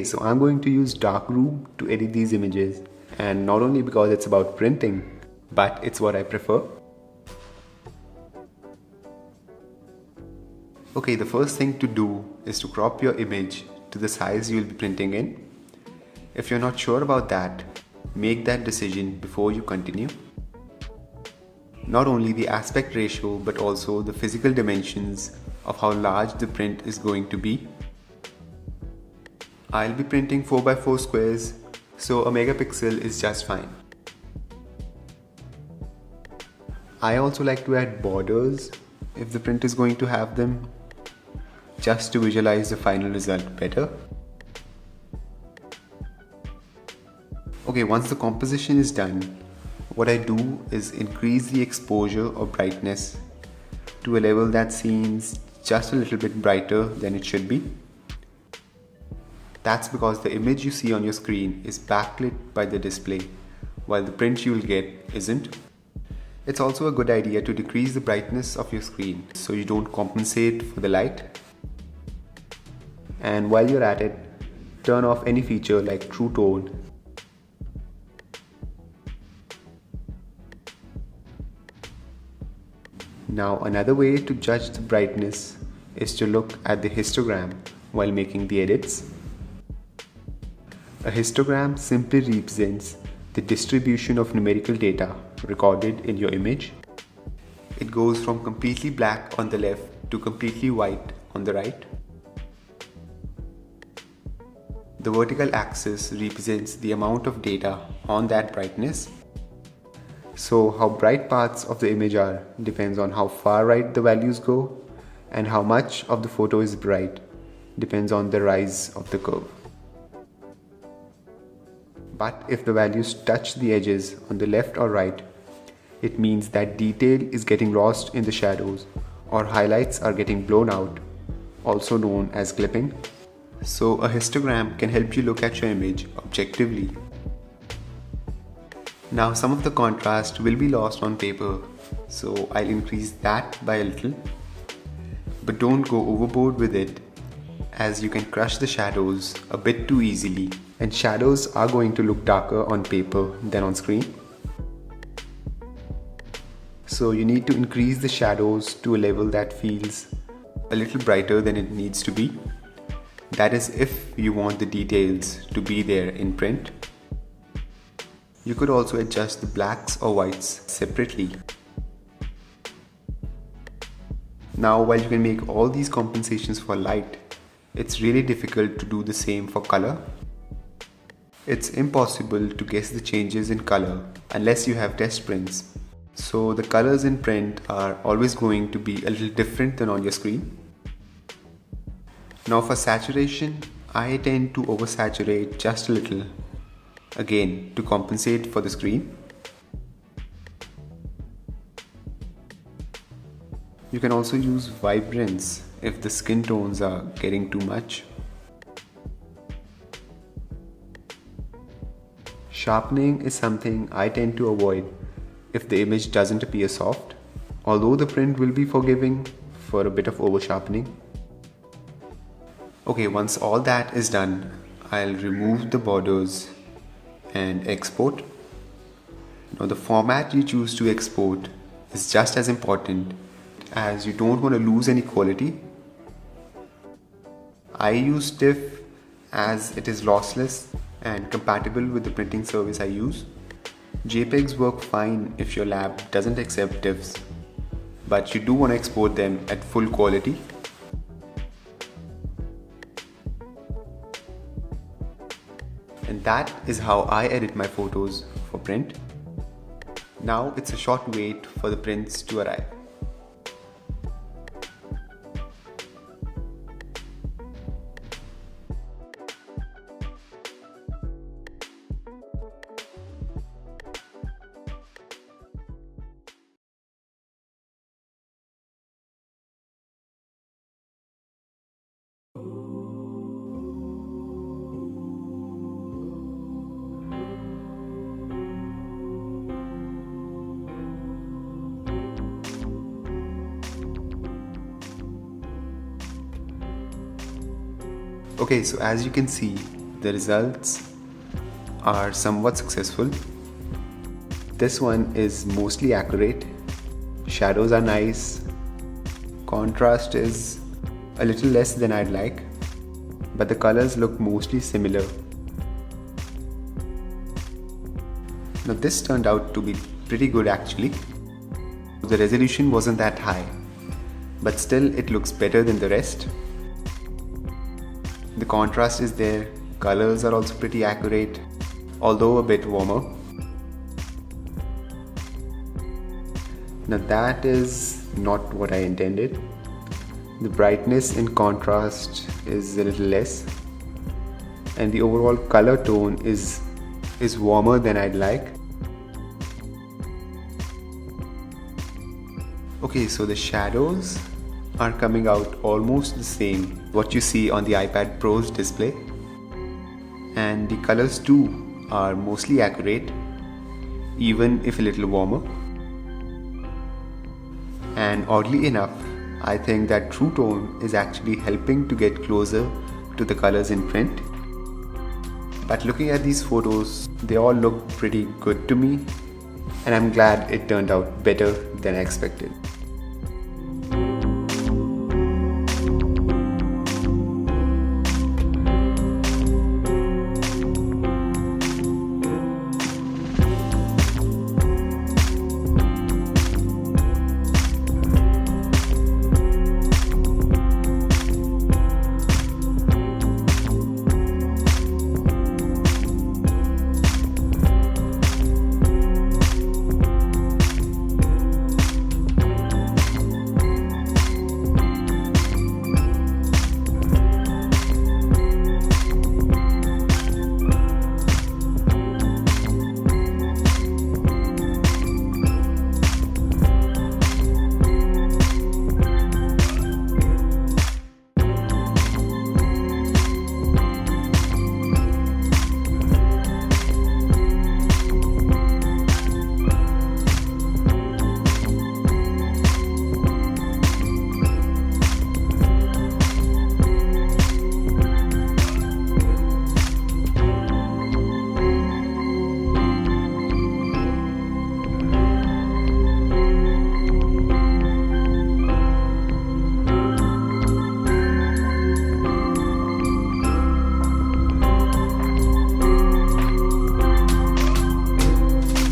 So I'm going to use darkroom to edit these images, and not only because it's about printing, but it's what I prefer. Okay, the first thing to do is to crop your image to the size you'll be printing in. If you're not sure about that, make that decision before you continue. Not only the aspect ratio but also the physical dimensions of how large the print is going to be. I'll be printing 4x4 squares, so a megapixel is just fine. I also like to add borders if the print is going to have them, just to visualize the final result better. Okay, once the composition is done, what I do is increase the exposure or brightness to a level that seems just a little bit brighter than it should be. That's because the image you see on your screen is backlit by the display, while the print you will get isn't. It's also a good idea to decrease the brightness of your screen so you don't compensate for the light. And while you're at it, turn off any feature like True Tone. Now another way to judge the brightness is to look at the histogram while making the edits. A histogram simply represents the distribution of numerical data recorded in your image. It goes from completely black on the left to completely white on the right. The vertical axis represents the amount of data on that brightness. So how bright parts of the image are depends on how far right the values go, and how much of the photo is bright depends on the rise of the curve. But if the values touch the edges on the left or right, it means that detail is getting lost in the shadows or highlights are getting blown out, also known as clipping. So a histogram can help you look at your image objectively. Now some of the contrast will be lost on paper, so I'll increase that by a little. But don't go overboard with it, as you can crush the shadows a bit too easily, and shadows are going to look darker on paper than on screen. So you need to increase the shadows to a level that feels a little brighter than it needs to be. That is if you want the details to be there in print. You could also adjust the blacks or whites separately. Now while you can make all these compensations for light, it's really difficult to do the same for color. It's impossible to guess the changes in color unless you have test prints. So the colors in print are always going to be a little different than on your screen. Now for saturation, I tend to oversaturate just a little, again to compensate for the screen. You can also use vibrance if the skin tones are getting too much. Sharpening is something I tend to avoid if the image doesn't appear soft, although the print will be forgiving for a bit of over sharpening. Okay, once all that is done, I'll remove the borders and export. Now the format you choose to export is just as important, as you don't want to lose any quality. I use TIFF as it is lossless and compatible with the printing service I use. JPEGs work fine if your lab doesn't accept TIFFs, but you do want to export them at full quality. And that is how I edit my photos for print. Now it's a short wait for the prints to arrive. Okay, so as you can see, the results are somewhat successful. This one is mostly accurate. Shadows are nice. Contrast is a little less than I'd like, but the colors look mostly similar. Now this turned out to be pretty good actually. The resolution wasn't that high, but still it looks better than the rest. The contrast is there, colors are also pretty accurate, although a bit warmer. Now that is not what I intended. The brightness in contrast is a little less, and the overall color tone is warmer than I'd like. Okay, so the shadows are coming out almost the same what you see on the iPad Pro's display, and the colors too are mostly accurate, even if a little warmer. And oddly enough, I think that True Tone is actually helping to get closer to the colors in print. But looking at these photos, they all look pretty good to me, and I'm glad it turned out better than I expected.